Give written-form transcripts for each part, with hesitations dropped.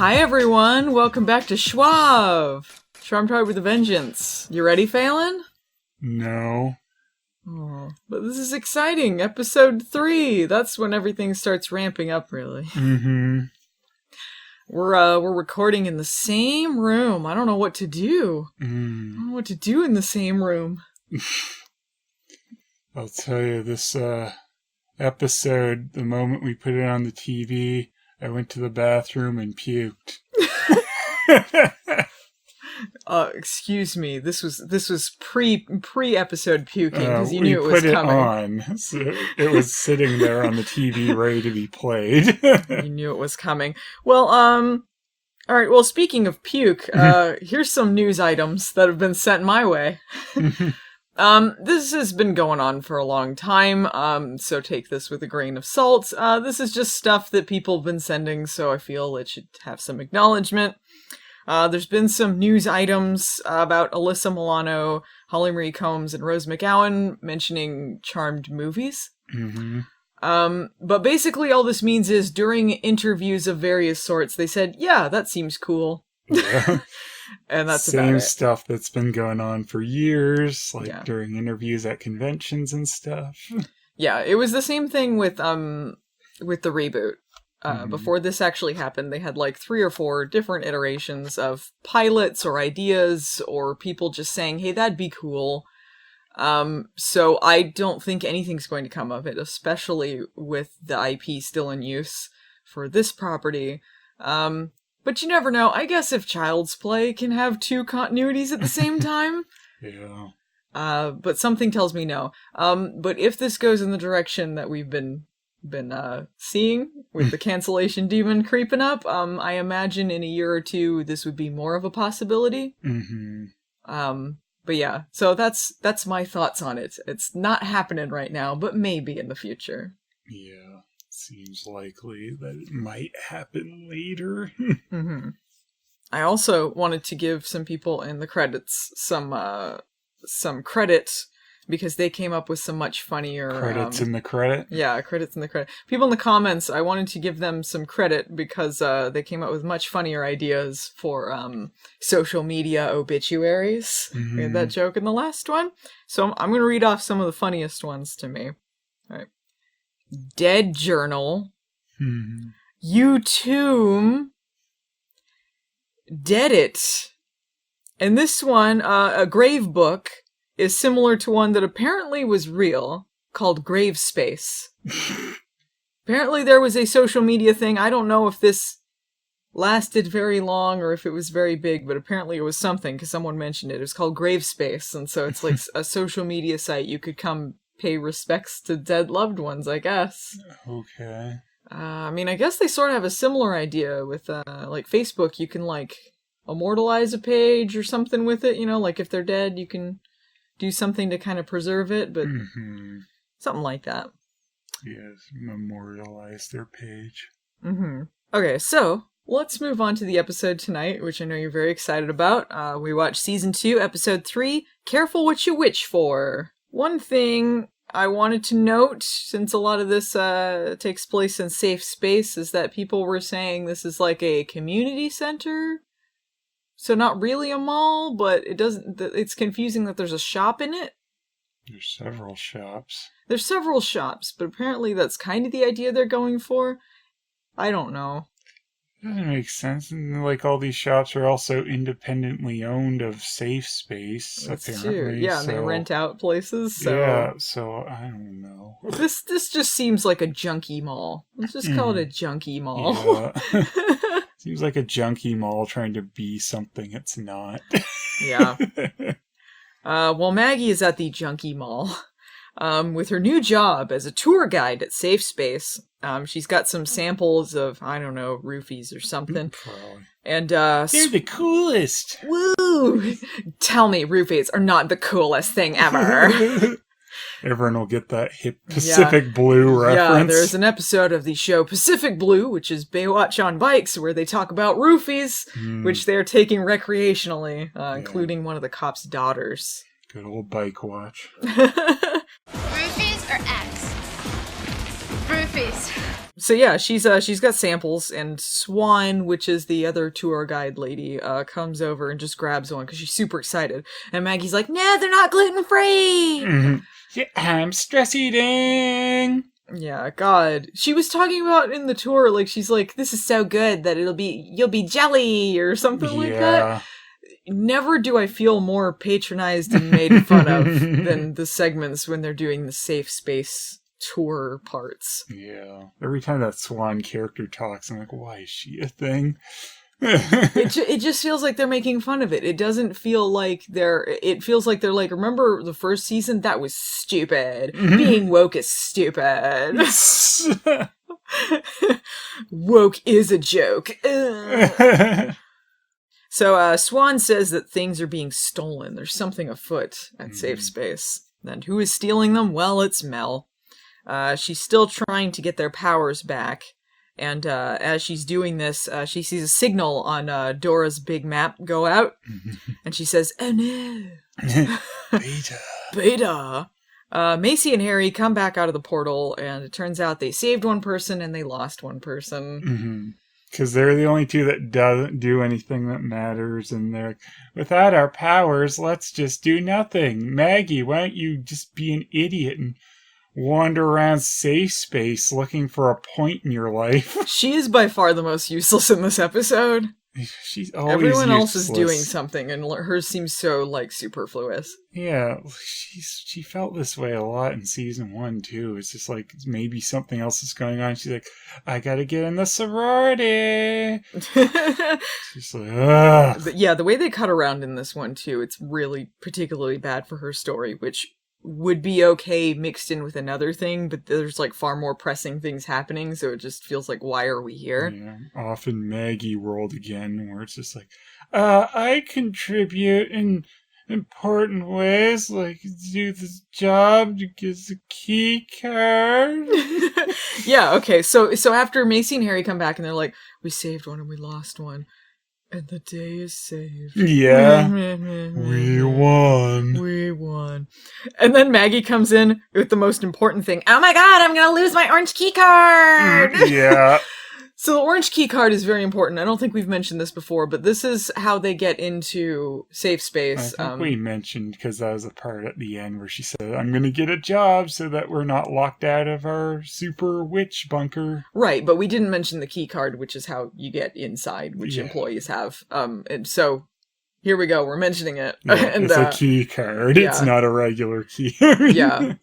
Hi everyone, welcome back to Schwab with a Vengeance. You ready, Phelan? No. Oh, but this is exciting. Episode 3. That's when everything starts ramping up, really. Mm-hmm. We're recording in the same room. I don't know what to do. I don't know what to do in the same room. I'll tell you, this episode, the moment we put it on the TV, I went to the bathroom and puked. Excuse me. This was pre-episode puking because you knew it was coming. coming. We put it on, so it was sitting there on the TV ready to be played. You knew it was coming. Well, all right. Well, speaking of puke, here's some news items that have been sent my way. This has been going on for a long time, so take this with a grain of salt. This is just stuff that people have been sending, so I feel it should have some acknowledgement. There's been some news items about Alyssa Milano, Holly Marie Combs, and Rose McGowan mentioning Charmed movies. Mm-hmm. But basically all this means is during interviews of various sorts, they said, yeah, that seems cool. Yeah. And that's same about it. Stuff that's been going on for years, during interviews at conventions and stuff. Yeah, it was the same thing with the reboot. Before this actually happened, they had 3 or 4 different iterations of pilots or ideas or people just saying, hey, that'd be cool. So I don't think anything's going to come of it, especially with the IP still in use for this property. But you never know. I guess if Child's Play can have 2 continuities at the same time. Yeah. But something tells me no. But if this goes in the direction that we've been seeing with the cancellation demon creeping up, I imagine in a year or 2 this would be more of a possibility. Mm-hmm. But yeah, so that's my thoughts on it. It's not happening right now, but maybe in the future. Yeah, seems likely that it might happen later. Mm-hmm. I also wanted to give some people in the credits some credit, because they came up with some much funnier... Credits in the credit? Yeah, credits in the credit. People in the comments, I wanted to give them some credit because they came up with much funnier ideas for social media obituaries. Mm-hmm. We had that joke in the last one. So I'm going to read off some of the funniest ones to me. All right. Dead Journal. Mm-hmm. U-Tomb. Dead It. And this one, a grave book, is similar to one that apparently was real, called Grave Space. Apparently there was a social media thing. I don't know if this lasted very long or if it was very big, but apparently it was something, because someone mentioned it. It was called Grave Space, and so it's like a social media site. You could come pay respects to dead loved ones, I guess. Okay. I mean, I guess they sort of have a similar idea with, Facebook. You can, immortalize a page or something with it, if they're dead, you can do something to kind of preserve it, but something like that. Yes, memorialize their page. Mm-hmm. Okay, so let's move on to the episode tonight, which I know you're very excited about. We watched Season 2, Episode 3, Careful What You Wish For. One thing I wanted to note, since a lot of this takes place in safe space, is that people were saying this is like a community center. So not really a mall, but it's confusing that there's a shop in it. There's several shops. There's several shops, but apparently that's kind of the idea they're going for. I don't know. Doesn't make sense. And all these shops are also independently owned of safe space, That's apparently. true. Yeah, and they rent out places, so... Yeah, so I don't know. This just seems like a junkie mall. Let's just call it a junkie mall. Yeah. Seems like a junkie mall trying to be something it's not. Yeah. Well, Maggie is at the junkie mall with her new job as a tour guide at Safe Space. She's got some samples of, I don't know, roofies or something. Probably. And they're the coolest. Woo! Tell me roofies are not the coolest thing ever. Everyone will get that hip Pacific Blue reference. Yeah, there's an episode of the show Pacific Blue, which is Baywatch on Bikes, where they talk about roofies, which they're taking recreationally, including one of the cop's daughters. Good old bike watch. Roofies or X? Roofies. So yeah, she's got samples, and Swan, which is the other tour guide lady, comes over and just grabs one because she's super excited. And Maggie's like, "No, they're not gluten free." Mm-hmm. Yeah, I'm stress eating. Yeah, God. She was talking about in the tour, like, she's like, "This is so good that you'll be jelly," or something like that. Never do I feel more patronized and made fun of than the segments when they're doing the safe space tour parts. Yeah. Every time that Swan character talks, I'm like, why is she a thing? It just feels like they're making fun of it. It doesn't feel like it feels like they're like, remember the first season? That was stupid. Mm-hmm. Being woke is stupid. Woke is a joke. So Swan says that things are being stolen. There's something afoot at Safe Space. And who is stealing them? Well, it's Mel. She's still trying to get their powers back. And as she's doing this, she sees a signal on Dora's big map go out. And she says, "Oh no." Beta. Macy and Harry come back out of the portal, and it turns out they saved one person and they lost one person. Because they're the only two that doesn't do anything that matters, and they're like, without our powers, let's just do nothing. Maggie, why don't you just be an idiot and wander around safe space looking for a point in your life? She is by far the most useless in this episode. She's always Everyone useless. else is doing something, and hers seems so, like, superfluous. Yeah, she felt this way a lot in season 1, too. It's just like, maybe something else is going on. She's like, I gotta get in the sorority. She's like, ugh. But yeah, the way they cut around in this one, too, it's really particularly bad for her story, which would be okay mixed in with another thing, but there's like far more pressing things happening, so it just feels like, why are we here? Yeah, often Maggie world again, where it's just like, I contribute in important ways, like do this job to get the key card. Yeah, okay, so after Macy and Harry come back and they're like, we saved one and we lost one, and the day is saved. Yeah. We won. We won. And then Maggie comes in with the most important thing. Oh my god, I'm gonna lose my orange key card! Yeah. So the orange key card is very important. I don't think we've mentioned this before, but this is how they get into safe space. I think we mentioned, because that was a part at the end where she said, I'm going to get a job so that we're not locked out of our super witch bunker. Right, but we didn't mention the key card, which is how you get inside, which employees have. And so here we go. We're mentioning it. Yeah, and, it's a key card. Yeah. It's not a regular key. Yeah.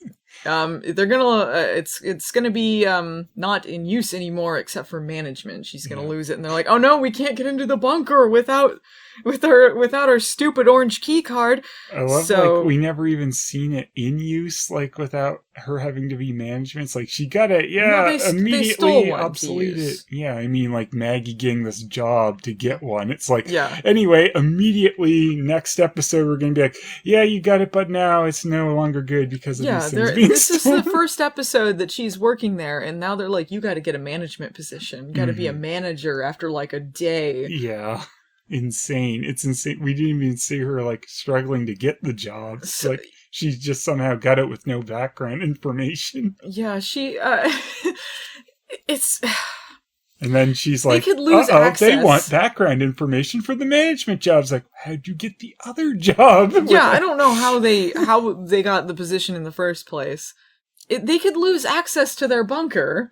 They're gonna, it's gonna be, not in use anymore except for management. She's gonna lose it, and they're like, oh no, we can't get into the bunker without our stupid orange key card. I love, like, we never even seen it in use, like, without her having to be management. It's like, she got it, immediately obsolete it. Yeah, I mean, like, Maggie getting this job to get one. It's like, anyway, immediately, next episode, we're gonna be like, yeah, you got it, but now it's no longer good because of these things being this stolen. is the first episode that she's working there, and now they're like, you gotta get a management position. You gotta be a manager after, like, a day. Yeah. Insane. It's insane. We didn't even see her, like, struggling to get the job. It's like, she just somehow got it with no background information. Yeah, it's... And then she's like, they could lose access. They want background information for the management jobs. Like, how'd you get the other job? Yeah, I don't know how they got the position in the first place. They could lose access to their bunker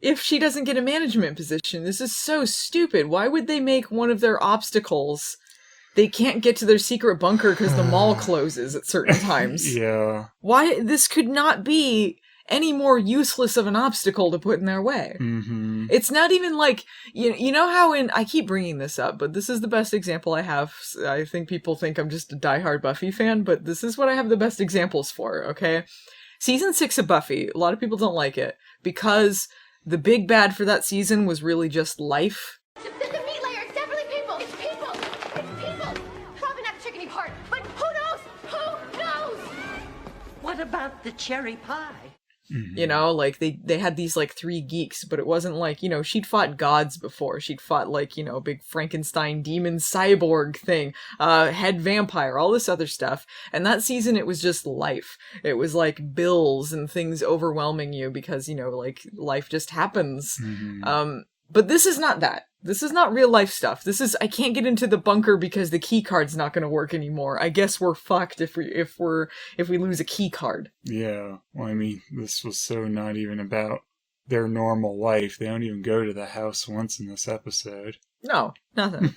if she doesn't get a management position. This is so stupid. Why would they make one of their obstacles? They can't get to their secret bunker because the mall closes at certain times. Yeah. Why? This could not be any more useless of an obstacle to put in their way. It's not even like, you know how I keep bringing this up, but this is the best example I have. I think people think I'm just a diehard Buffy fan, but this is what I have the best examples for, okay? Season 6 of Buffy, a lot of people don't like it because the big bad for that season was really just life. The meat layer, it's definitely people. It's people. It's people. Probably not the chickeny part, but who knows? Who knows? What about the cherry pie? You know, like they had these like 3 geeks, but it wasn't like, you know, she'd fought gods before. She'd fought like, you know, big Frankenstein demon cyborg thing, head vampire, all this other stuff. And that season it was just life. It was like bills and things overwhelming you because, you know, like life just happens. But this is not that. This is not real life stuff. This is, I can't get into the bunker because the key card's not going to work anymore. I guess we're fucked if we lose a key card. Yeah. Well, I mean, this was so not even about their normal life. They don't even go to the house once in this episode. No, nothing.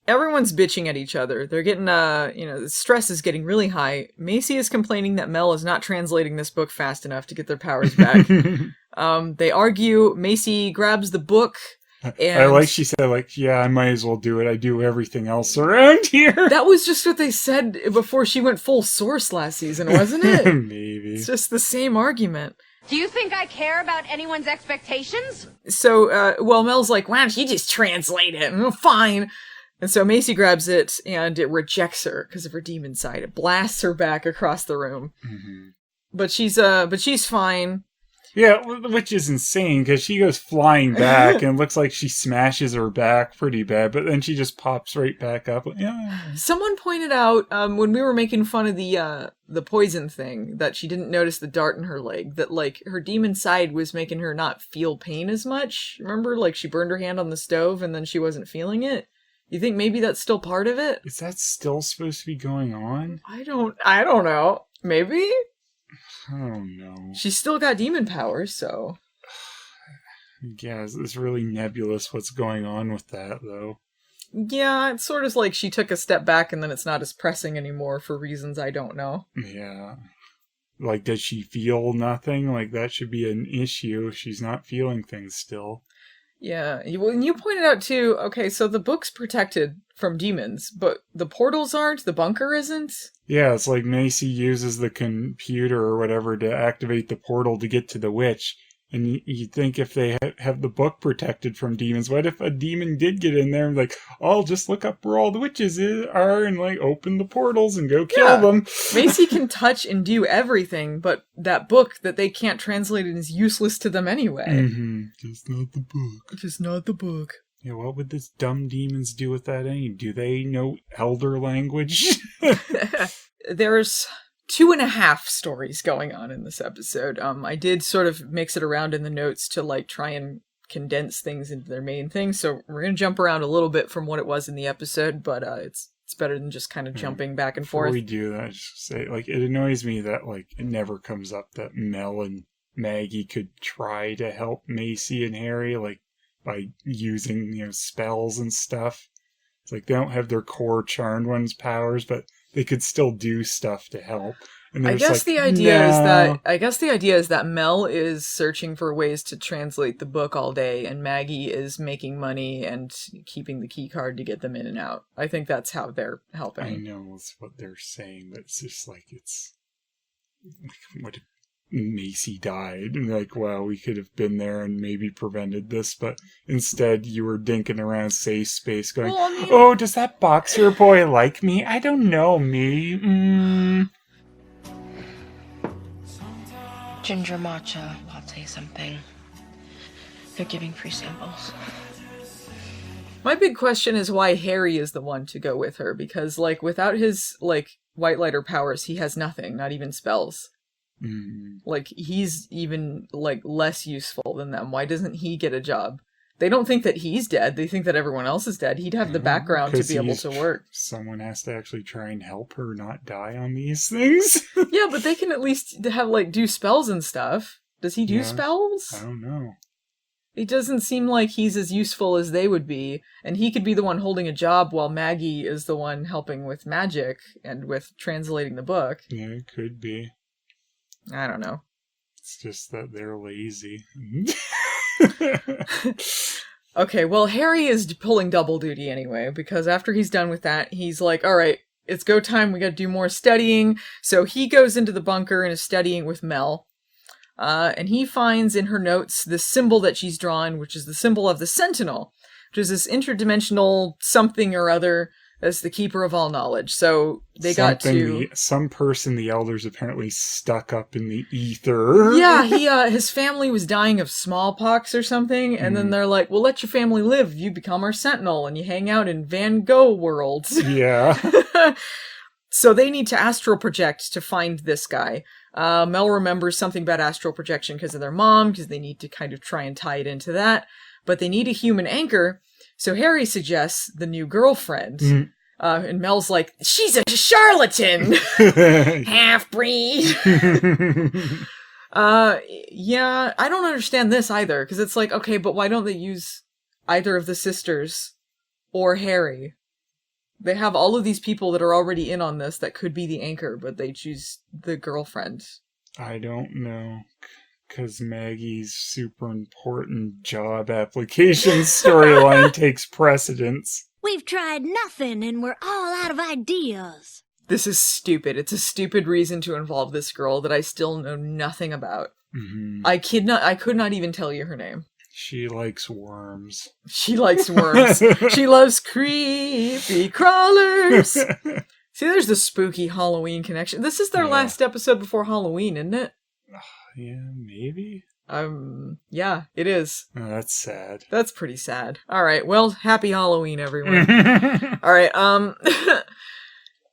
Everyone's bitching at each other. They're getting, you know, the stress is getting really high. Macy is complaining that Mel is not translating this book fast enough to get their powers back. They argue. Macy grabs the book. And I like she said, like, yeah, I might as well do it. I do everything else around here. That was just what they said before she went full source last season, wasn't it? Maybe. It's just the same argument. Do you think I care about anyone's expectations? So, well, Mel's like, why don't you just translate it? Fine. And so Macy grabs it, and it rejects her because of her demon side. It blasts her back across the room. But she's fine. Yeah, which is insane, because she goes flying back, and it looks like she smashes her back pretty bad, but then she just pops right back up. Yeah. Someone pointed out, when we were making fun of the poison thing, that she didn't notice the dart in her leg, that, like, her demon side was making her not feel pain as much. Remember, like, she burned her hand on the stove, and then she wasn't feeling it? You think maybe that's still part of it? Is that still supposed to be going on? I don't know. Maybe? Oh no. She's still got demon powers, so. Yeah, it's really nebulous what's going on with that, though. Yeah, it's sort of like she took a step back and then it's not as pressing anymore for reasons I don't know. Yeah. Like, does she feel nothing? Like, that should be an issue if she's not feeling things still. Yeah, and you pointed out too, okay, so the book's protected from demons, but the portals aren't, the bunker isn't? Yeah, it's like Macy uses the computer or whatever to activate the portal to get to the witch. And you think if they have the book protected from demons, what if a demon did get in there and like, oh, I'll just look up where all the witches are and like open the portals and go kill them. Macy can touch and do everything, but that book that they can't translate is useless to them anyway. Just not the book. Just not the book. Yeah, what would these dumb demons do with that anyway? Do they know elder language? There's 2.5 stories going on in this episode. I did sort of mix it around in the notes to like try and condense things into their main thing, so we're gonna jump around a little bit from what it was in the episode, but it's better than just kind of jumping back and forth. Before we do that, I just say, like, it annoys me that like it never comes up that Mel and Maggie could try to help Macy and Harry, like, by using, you know, spells and stuff. It's like they don't have their core Charmed One's powers, but they could still do stuff to help. And I guess the idea is that Mel is searching for ways to translate the book all day, and Maggie is making money and keeping the key card to get them in and out. I think that's how they're helping. I know it's what they're saying, but it's just like, it's like, what if Macy died? And like, wow, we could have been there and maybe prevented this, but instead you were dinking around safe space going, well, I mean, oh, does that boxer boy like me? I don't know, me. Ginger matcha latte something. They're giving free samples. My big question is why Harry is the one to go with her, because like without his like white lighter powers, he has nothing, not even spells. Like, he's even, like, less useful than them. Why doesn't he get a job? They don't think that he's dead. They think that everyone else is dead. He'd have the background to be able to work. Someone has to actually try and help her not die on these things. Yeah, but they can at least have, like, do spells and stuff. Does he do spells? I don't know. It doesn't seem like he's as useful as they would be, and he could be the one holding a job while Maggie is the one helping with magic and with translating the book. Yeah, it could be. I don't know. It's just that they're lazy. Okay, well, Harry is pulling double duty anyway, because after he's done with that, he's like, alright, it's go time, we gotta do more studying. So he goes into the bunker and is studying with Mel. And he finds in her notes this symbol that she's drawn, which is the symbol of the Sentinel, which is this interdimensional something or other as the keeper of all knowledge. So they got to... Some person the elders apparently stuck up in the ether. Yeah, his family was dying of smallpox or something, and then they're like, we'll let your family live if you become our sentinel, and you hang out in Van Gogh worlds. Yeah. So they need to astral project to find this guy. Mel remembers something about astral projection because of their mom, because they need to kind of try and tie it into that. But they need a human anchor, so Harry suggests the new girlfriend. And Mel's like, she's a charlatan! Half-breed! Yeah, I don't understand this either, because it's like, okay, but why don't they use either of the sisters or Harry? They have all of these people that are already in on this that could be the anchor, but they choose the girlfriend. I don't know. Because Maggie's super important job application storyline takes precedence. We've tried nothing and we're all out of ideas. This is stupid. It's a stupid reason to involve this girl that I still know nothing about. I could not even tell you her name. She likes worms. She likes worms. She loves creepy crawlers. See, there's the spooky Halloween connection. This is their last episode before Halloween, isn't it? Yeah, maybe? Yeah, it is. Oh, that's sad. That's pretty sad. Alright, well, happy Halloween, everyone. Alright,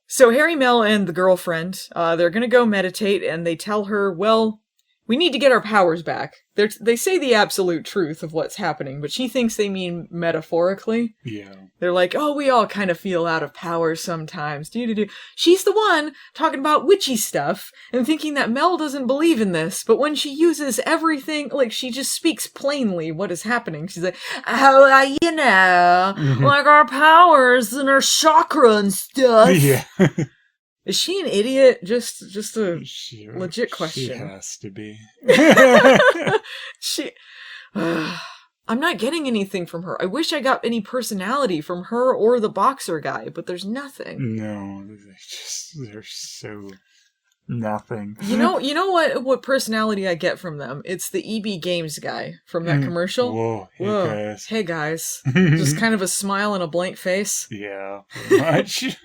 so Harry, Mel, and the girlfriend, they're gonna go meditate, and they tell her, well, we need to get our powers back. They say the absolute truth of what's happening, but she thinks they mean metaphorically. Yeah. They're like, oh, we all kind of feel out of power sometimes. She's the one talking about witchy stuff and thinking that Mel doesn't believe in this, but when she uses everything, like, she just speaks plainly what is happening. She's like, oh, you know, like our powers and our chakra and stuff. Yeah. Is she an idiot? Just a legit question. She has to be. I'm not getting anything from her. I wish I got any personality from her or the boxer guy, but there's nothing. No, they're so nothing. You know what personality I get from them? It's the EB Games guy from that commercial. Whoa, guys. Hey guys. Just kind of a smile and a blank face. Yeah, pretty much.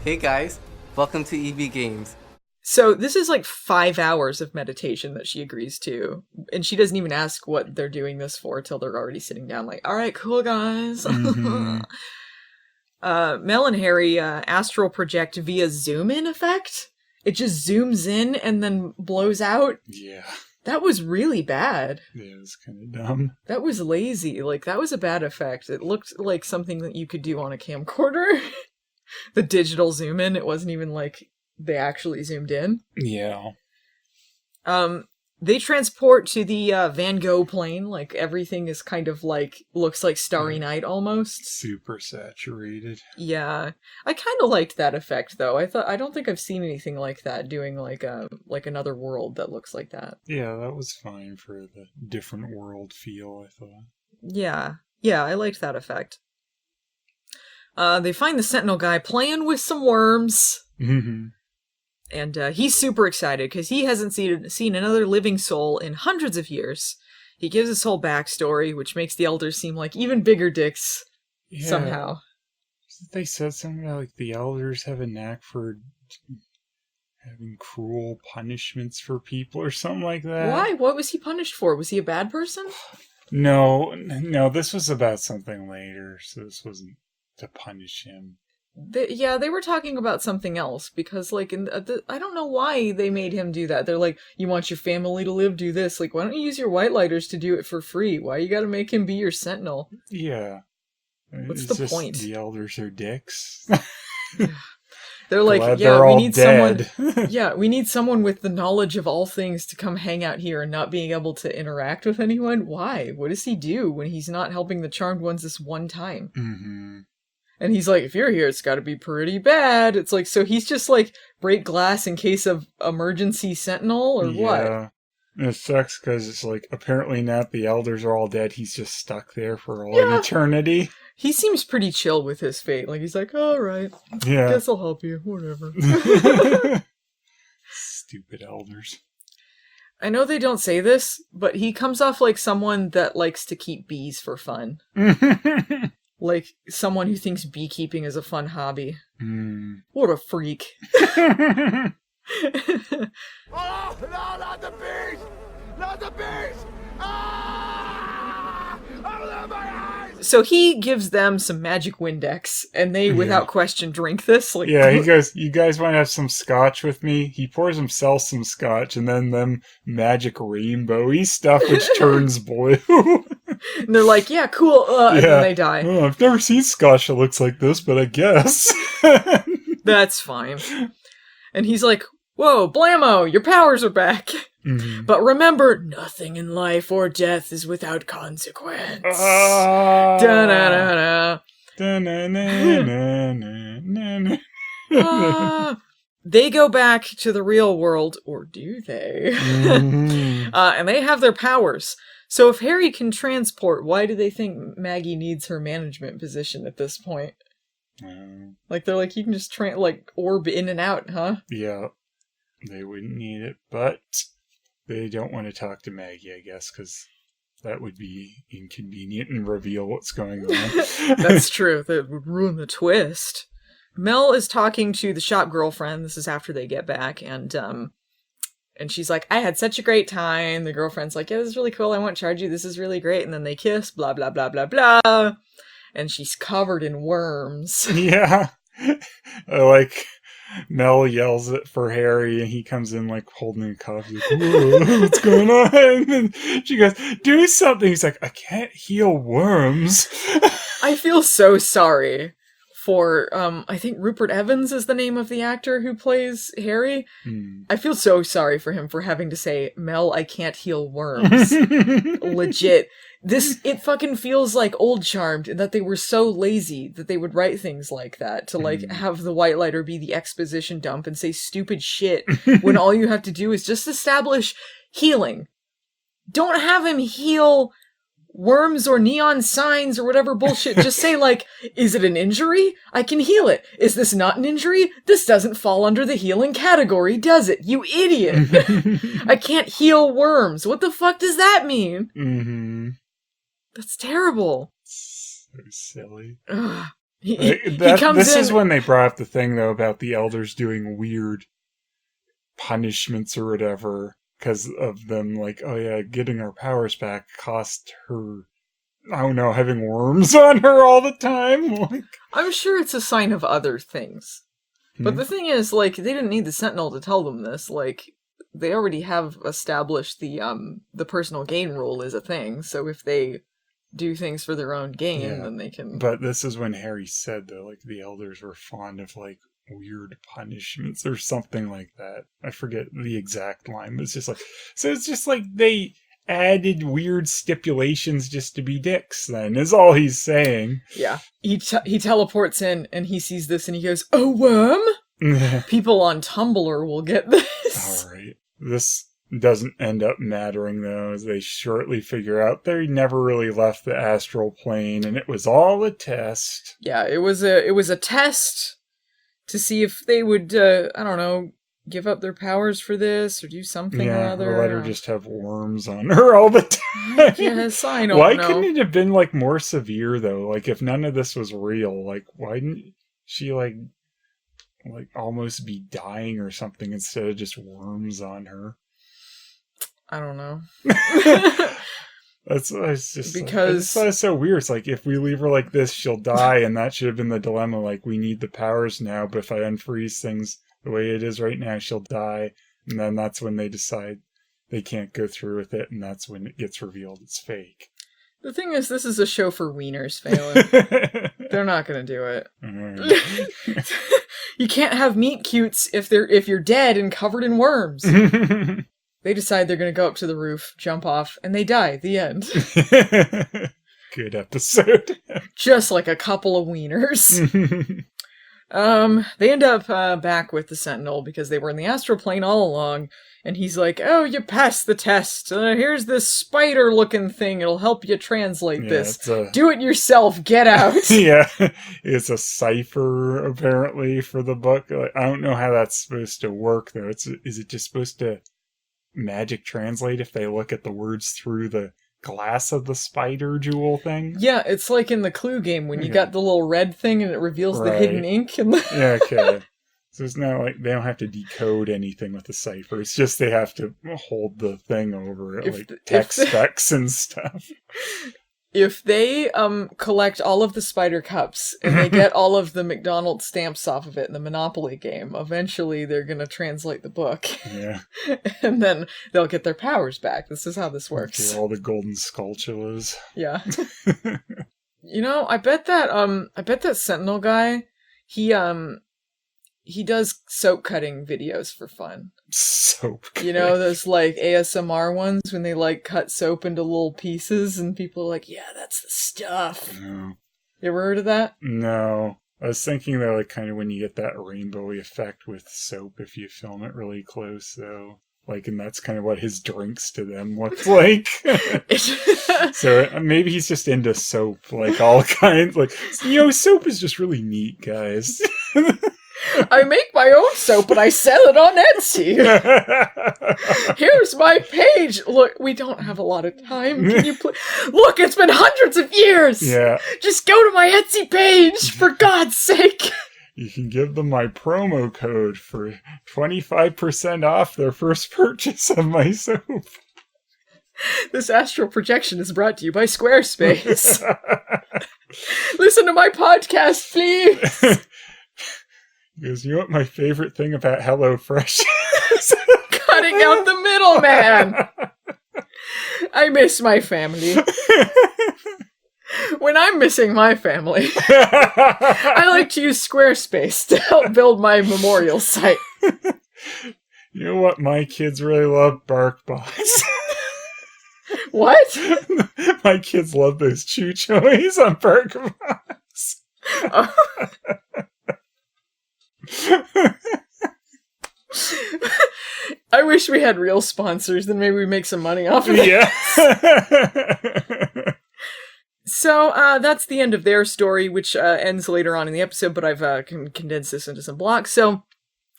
Hey guys, welcome to EB Games. So this is like 5 hours of meditation that she agrees to. And she doesn't even ask what they're doing this for till they're already sitting down like, alright, cool guys. Mel and Harry astral project via zoom in effect. It just zooms in and then blows out. Yeah. That was really bad. Yeah, it was kind of dumb. That was lazy. Like, that was a bad effect. It looked like something that you could do on a camcorder. The digital zoom in, it wasn't even like they actually zoomed in. Yeah. They transport to the Van Gogh plane. Like, everything is kind of like, looks like Starry Night almost. Super saturated. Yeah. I kind of liked that effect, though. I don't think I've seen anything like that, doing like another world that looks like that. Yeah, that was fine for the different world feel, I thought. Yeah. Yeah, I liked that effect. They find the Sentinel guy playing with some worms. And he's super excited because he hasn't seen another living soul in hundreds of years. He gives his whole backstory, which makes the elders seem like even bigger dicks somehow. They said something about like the elders have a knack for having cruel punishments for people or something like that. Why? What was he punished for? Was he a bad person? No, this was about something later, so this wasn't to punish him. They were talking about something else, because, like, I don't know why they made him do that. They're like, you want your family to live, do this. Like, why don't you use your white lighters to do it for free? Why you gotta make him be your sentinel? Yeah. What's the point? The elders are dicks. They're like, we need dead. someone. We need someone with the knowledge of all things to come hang out here and not being able to interact with anyone. Why? What does he do when he's not helping the Charmed Ones this one time? Mm-hmm. And he's like, if you're here, it's gotta be pretty bad. It's like, so he's just like, break glass in case of emergency sentinel, or what? Yeah. It sucks because it's like, apparently now that the elders are all dead, he's just stuck there for all eternity. He seems pretty chill with his fate. Like, he's like, alright, guess I'll help you, whatever. Stupid elders. I know they don't say this, but he comes off like someone that likes to keep bees for fun. Like someone who thinks beekeeping is a fun hobby. Mm. What a freak. Oh, no, not the bees! Not the bees! Ah! Open my eyes! So he gives them some magic Windex, and they, without question, drink this. Like, yeah, he goes, you guys want to have some scotch with me? He pours himself some scotch, and then them magic rainbowy stuff, which turns blue. And they're like, yeah, cool, and then they die. Oh, I've never seen scotch that looks like this, but I guess. That's fine. And he's like, whoa, blammo, your powers are back. Mm-hmm. But remember, nothing in life or death is without consequence. Da-na-na-na. They go back to the real world, or do they? Mm-hmm. And they have their powers. So if Harry can transport, why do they think Maggie needs her management position at this point? Like, they're like, you can just orb in and out, huh? Yeah. They wouldn't need it, but they don't want to talk to Maggie, I guess, because that would be inconvenient and reveal what's going on. That's true. That would ruin the twist. Mel is talking to the shop girlfriend. This is after they get back, and she's like, I had such a great time. The girlfriend's like, yeah, this is really cool. I won't charge you. This is really great. And then they kiss, blah, blah, blah, blah, blah. And she's covered in worms. Yeah. Like, Mel yells it for Harry, and he comes in, like, holding a cup. He's like, whoa, what's going on? And she goes, do something. He's like, I can't heal worms. I feel so sorry for, I think Rupert Evans is the name of the actor who plays Harry. I feel so sorry for him for having to say, Mel, I can't heal worms. Legit. It fucking feels like Old Charmed, that they were so lazy that they would write things like that, to, like, have the White Lighter be the exposition dump and say stupid shit, when all you have to do is just establish healing. Don't have him heal worms or neon signs or whatever bullshit. Just say, like, is it an injury? I can heal it. Is this not an injury? This doesn't fall under the healing category, does it? You idiot! I can't heal worms. What the fuck does that mean? Mm-hmm. That's terrible. So silly. This is when they brought up the thing, though, about the elders doing weird punishments or whatever. Because of them, like, oh yeah, getting our powers back cost her, I don't know, having worms on her all the time. Like, I'm sure it's a sign of other things. But the thing is, like, they didn't need the Sentinel to tell them this. Like, they already have established the personal gain rule is a thing. So if they do things for their own gain, then they can... But this is when Harry said, though, like, the elders were fond of, like, weird punishments or something like that. I forget the exact line, but it's just like, so it's just like they added weird stipulations just to be dicks, then, is all he's saying. Yeah. He teleports in and he sees this and he goes, "Oh, worm?" People on Tumblr will get this. Alright. This doesn't end up mattering, though, as they shortly figure out they never really left the astral plane and it was all a test. Yeah, it was a test to see if they would, I don't know, give up their powers for this or do something or other. Or let her just have worms on her all the time. Yes, I don't know. Why couldn't it have been, like, more severe, though? Like, if none of this was real, like, why didn't she, like almost be dying or something instead of just worms on her? I don't know. It's just because it's so weird. It's like, if we leave her like this, she'll die, and that should have been the dilemma. Like, we need the powers now, but if I unfreeze things the way it is right now, she'll die. And then that's when they decide they can't go through with it, and that's when it gets revealed it's fake. The thing is, this is a show for wieners, Phelan. They're not going to do it. Right. You can't have meet cutes if you're dead and covered in worms. They decide they're going to go up to the roof, jump off, and they die. The end. Good episode. Just like a couple of wieners. They end up back with the Sentinel because they were in the astral plane all along. And he's like, "Oh, you passed the test. Here's this spider-looking thing. It'll help you translate this. Do it yourself. Get out." Yeah, it's a cipher, apparently, for the book. I don't know how that's supposed to work, though. Is it just supposed to magic translate if they look at the words through the glass of the spider jewel thing. Yeah, it's like in the Clue game when you got the little red thing and it reveals the hidden ink. And Yeah, okay. So it's not like they don't have to decode anything with the cipher. It's just they have to hold the thing over it, like text specs and stuff. If they collect all of the spider cups and they get all of the McDonald's stamps off of it in the Monopoly game, eventually they're going to translate the book. Yeah. And then they'll get their powers back. This is how this works. Okay, all the golden sculptulas. Yeah. You know, I bet that Sentinel guy, he does soap cutting videos for fun. Soap cutting. You know, those like ASMR ones when they like cut soap into little pieces and people are like, yeah, that's the stuff. No. You ever heard of that? No. I was thinking that like kind of when you get that rainbowy effect with soap if you film it really close, though. Like, and that's kind of what his drinks to them look like. So maybe he's just into soap, like all kinds. Like, you know, soap is just really neat, guys. I make my own soap and I sell it on Etsy. Here's my page. Look, we don't have a lot of time. Can you look, it's been hundreds of years. Yeah. Just go to my Etsy page, for God's sake. You can give them my promo code for 25% off their first purchase of my soap. This astral projection is brought to you by Squarespace. Listen to my podcast, please. Because you know what my favorite thing about HelloFresh is? Cutting out the middleman. I miss my family. When I'm missing my family, I like to use Squarespace to help build my memorial site. You know what my kids really love? BarkBox. What? My kids love those chew choys on BarkBox. I wish we had real sponsors, then maybe we'd make some money off of it. Yeah. So, that's the end of their story, which ends later on in the episode, but I've condensed this into some blocks. So,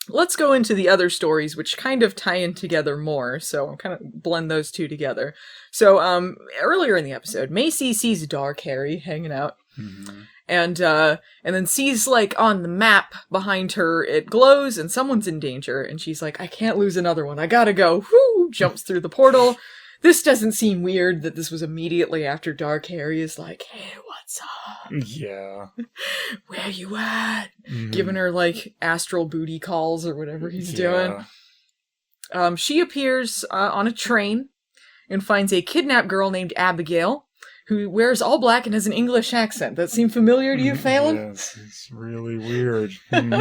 let's go into the other stories, which kind of tie in together more. So, I'll kind of blend those two together. So, earlier in the episode, Macy sees Dark Harry hanging out. Mm-hmm. And then sees, like, on the map behind her, it glows and someone's in danger. And she's like, I can't lose another one. I gotta go. Whoo! Jumps through the portal. This doesn't seem weird that this was immediately after Dark Harry is like, hey, what's up? Yeah. Where you at? Mm-hmm. Giving her, like, astral booty calls or whatever he's doing. She appears on a train and finds a kidnapped girl named Abigail, who wears all black and has an English accent. That seem familiar to you, Phelan? Yes, it's really weird. I'm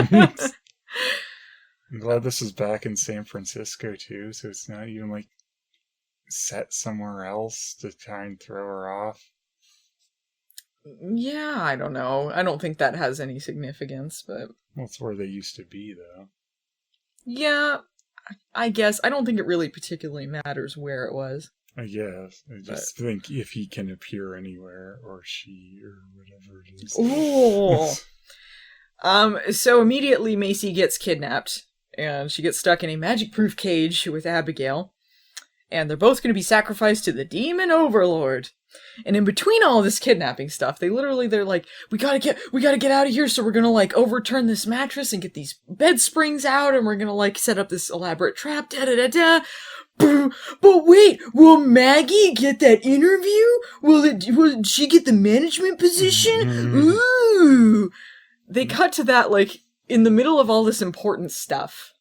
glad this is back in San Francisco, too, so it's not even, like, set somewhere else to try and throw her off. Yeah, I don't know. I don't think that has any significance, but... Well, it's where they used to be, though. Yeah, I guess. I don't think it really particularly matters where it was. I guess. I just think if he can appear anywhere, or she, or whatever it is. Ooh! So immediately Macy gets kidnapped, and she gets stuck in a magic-proof cage with Abigail. And they're both going to be sacrificed to the demon overlord. And in between all this kidnapping stuff, they're like, we gotta get out of here, so we're gonna, like, overturn this mattress and get these bed springs out, and we're gonna, like, set up this elaborate trap, da-da-da-da. But wait, will Maggie get that interview? Will she get the management position? Mm-hmm. Ooh! They cut to that, like, in the middle of all this important stuff.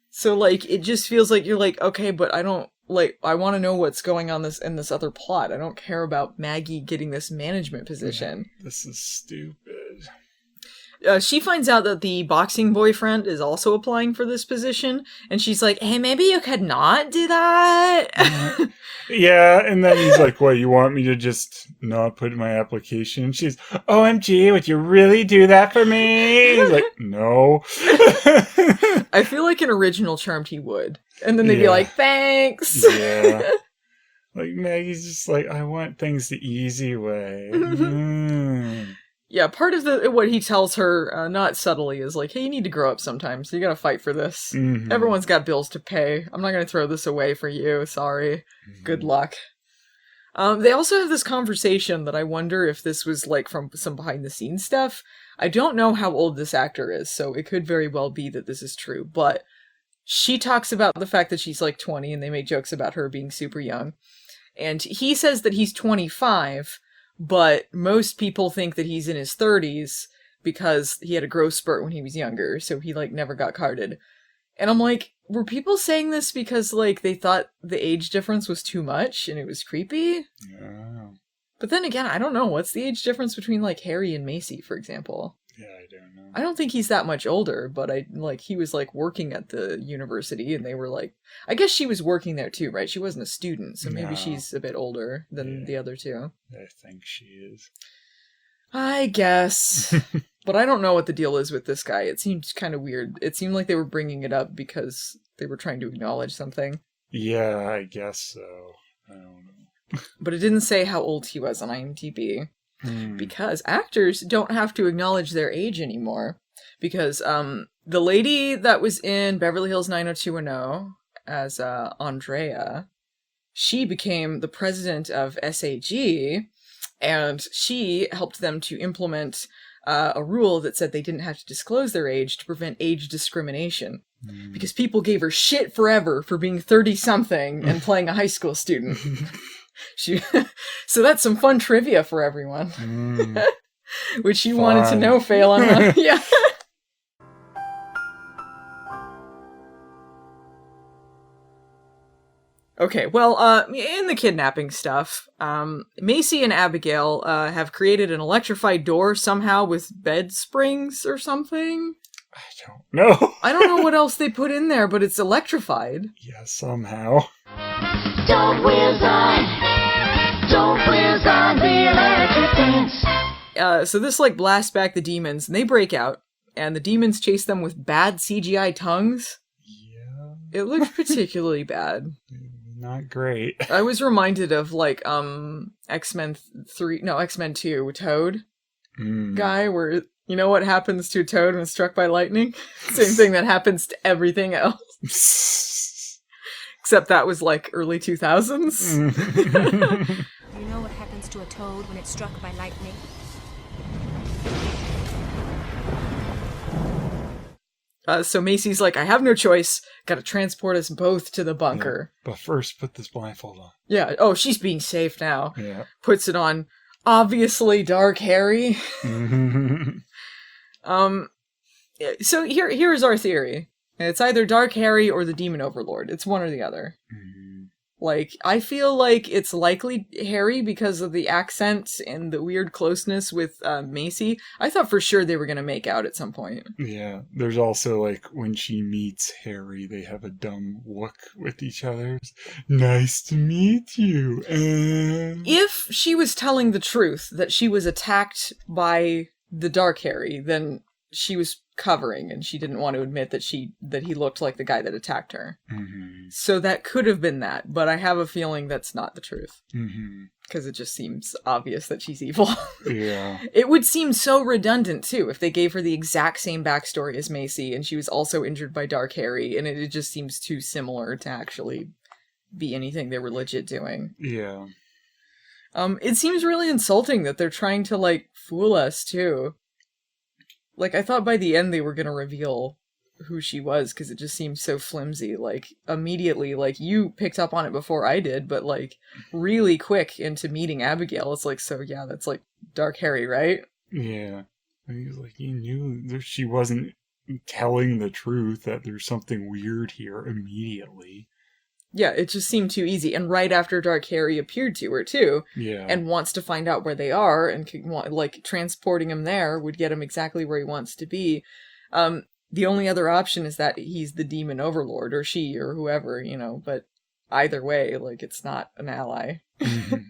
So, like, it just feels like you're like, okay, but I don't, like, I want to know what's going on in this other plot. I don't care about Maggie getting this management position. This is stupid. She finds out that the boxing boyfriend is also applying for this position, and she's like, hey, maybe you could not do that? Yeah, and then he's like, what, you want me to just not put in my application? And she's, OMG, would you really do that for me? He's like, no. I feel like in Original Charmed he would. And then they'd be like, thanks! Yeah. Like, Maggie's just like, I want things the easy way. Yeah, part of what he tells her, not subtly, is like, hey, you need to grow up sometimes. You gotta fight for this. Mm-hmm. Everyone's got bills to pay. I'm not gonna throw this away for you. Sorry. Mm-hmm. Good luck. They also have this conversation that I wonder if this was, like, from some behind-the-scenes stuff. I don't know how old this actor is, so it could very well be that this is true, but she talks about the fact that she's, like, 20, and they make jokes about her being super young. And he says that he's 25, but most people think that he's in his 30s because he had a growth spurt when he was younger, so he, like, never got carded. And I'm like, were people saying this because, like, they thought the age difference was too much and it was creepy? Yeah. But then again, I don't know. What's the age difference between, like, Harry and Macy, for example? Yeah, I don't know. I don't think he's that much older, but he was, like, working at the university, and they were, like... I guess she was working there, too, right? She wasn't a student, so maybe she's a bit older than the other two. I think she is. I guess. But I don't know what the deal is with this guy. It seemed kind of weird. It seemed like they were bringing it up because they were trying to acknowledge something. Yeah, I guess so. I don't know. But it didn't say how old he was on IMDb. Because actors don't have to acknowledge their age anymore. Because the lady that was in Beverly Hills 90210 as Andrea, she became the president of SAG, and she helped them to implement a rule that said they didn't have to disclose their age to prevent age discrimination. Because people gave her shit forever for being 30-something and playing a high school student. So that's some fun trivia for everyone. Which you wanted to know, Phelan, huh? Yeah. Okay, well, in the kidnapping stuff, Macy and Abigail have created an electrified door somehow with bed springs or something. I don't know. I don't know what else they put in there, but it's electrified. Yeah, somehow. Don't whiz on the electric fence. So this, like, blasts back the demons, and they break out, and the demons chase them with bad CGI tongues. Yeah. It looks particularly bad. Not great. I was reminded of, like, X-Men 2, Toad guy, where, you know what happens to Toad when struck by lightning? Same thing that happens to everything else. Except that was, like, early 2000s. You know what happens to a toad when it's struck by lightning? So Macy's like, I have no choice. Gotta transport us both to the bunker. Yeah, but first, put this blindfold on. Yeah. Oh, she's being safe now. Yeah. Puts it on. Obviously, Dark Harry. So here's our theory. It's either Dark Harry or the Demon Overlord. It's one or the other. Like, I feel like it's likely Harry because of the accent and the weird closeness with Macy. I thought for sure they were going to make out at some point. Yeah, there's also, like, when she meets Harry, they have a dumb look with each other. Nice to meet you. If she was telling the truth that she was attacked by the Dark Harry, then she was covering, and she didn't want to admit that he looked like the guy that attacked her. So that could have been that, but I have a feeling that's not the truth. Because it just seems obvious that she's evil. Yeah. It would seem so redundant, too, if they gave her the exact same backstory as Macy, and she was also injured by Dark Harry, and it just seems too similar to actually be anything they were legit doing. Yeah. It seems really insulting that they're trying to, like, fool us, too. Like, I thought by the end they were gonna reveal who she was, because it just seems so flimsy. Like, immediately, like, you picked up on it before I did, but, like, really quick into meeting Abigail, it's like, so yeah, that's, like, Dark Harry, right? Yeah. And he was like, you knew she wasn't telling the truth, that there's something weird here immediately. Yeah, it just seemed too easy. And right after Dark Harry appeared to her, too, yeah, and wants to find out where they are, and like, transporting him there would get him exactly where he wants to be. The only other option is that he's the Demon Overlord, or she, or whoever, you know, but either way, like, it's not an ally.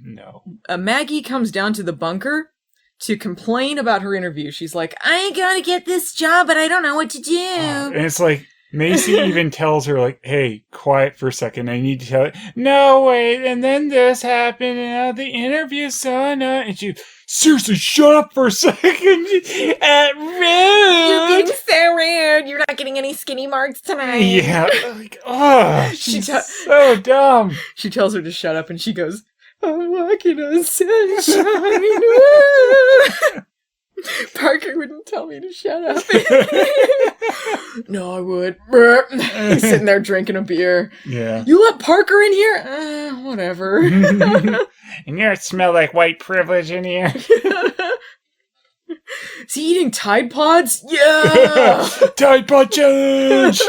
No. Maggie comes down to the bunker to complain about her interview. She's like, I gotta get this job, but I don't know what to do. And it's like, Macy even tells her, like, hey, quiet for a second, I need to tell it. No, wait, and then this happened, and the interview's so annoying. And she, seriously, shut up for a second. Rude. You're being so rude. You're not getting any skinny marks tonight. Yeah, like, oh, she's so dumb. She tells her to shut up, and she goes, I'm walking on sunshine. Parker wouldn't tell me to shut up. No, I would. He's sitting there drinking a beer. Yeah. You let Parker in here? Whatever. And you smell like white privilege in here. Is he eating Tide Pods? Yeah! Tide Pod challenge!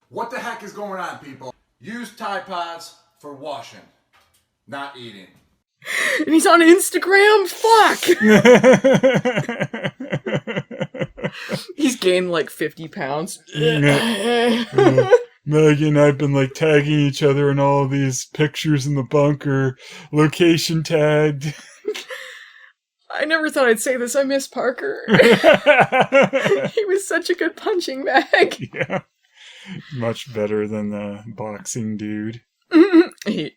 What the heck is going on, people? Use Tide Pods for washing, not eating. And he's on Instagram? Fuck! He's gained like 50 pounds. Maggie and I've been like tagging each other in all of these pictures in the bunker, location tagged. I never thought I'd say this. I miss Parker. He was such a good punching bag. Yeah. Much better than the boxing dude. He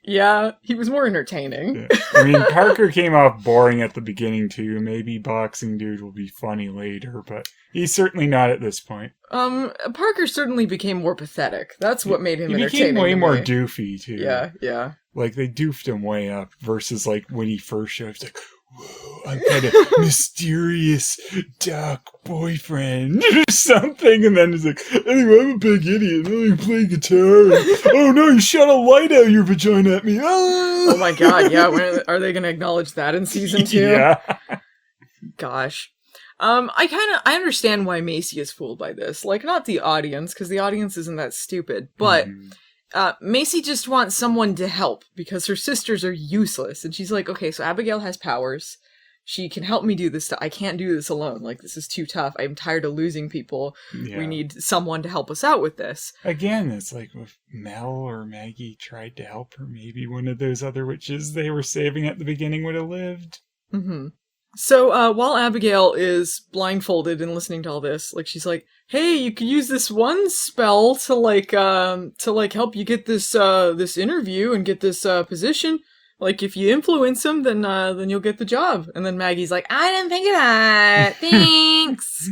was more entertaining. Yeah. I mean, Parker came off boring at the beginning too. Maybe boxing dude will be funny later, but he's certainly not at this point. Parker certainly became more pathetic. That's what made him entertaining. He became way more doofy too. Yeah. Like they doofed him way up versus like when he first showed up, he's like, whoa, I've got a mysterious dark boyfriend or something, and then he's like, anyway, I'm a big idiot, I only play guitar, oh no, you shot a light out of your vagina at me. Oh my god, yeah, when are they gonna acknowledge that in season 2? Yeah. Gosh. I understand why Macy is fooled by this. Like, not the audience, because the audience isn't that stupid, but Macy just wants someone to help because her sisters are useless. And she's like, okay, so Abigail has powers. She can help me do this stuff. I can't do this alone. Like, this is too tough. I'm tired of losing people. Yeah. We need someone to help us out with this. Again, it's like if Mel or Maggie tried to help her, maybe one of those other witches they were saving at the beginning would have lived. Mm-hmm. So, while Abigail is blindfolded and listening to all this, like, she's like, hey, you could use this one spell to help you get this, this interview and get this, position. Like, if you influence him, then you'll get the job. And then Maggie's like, I didn't think of that. Thanks.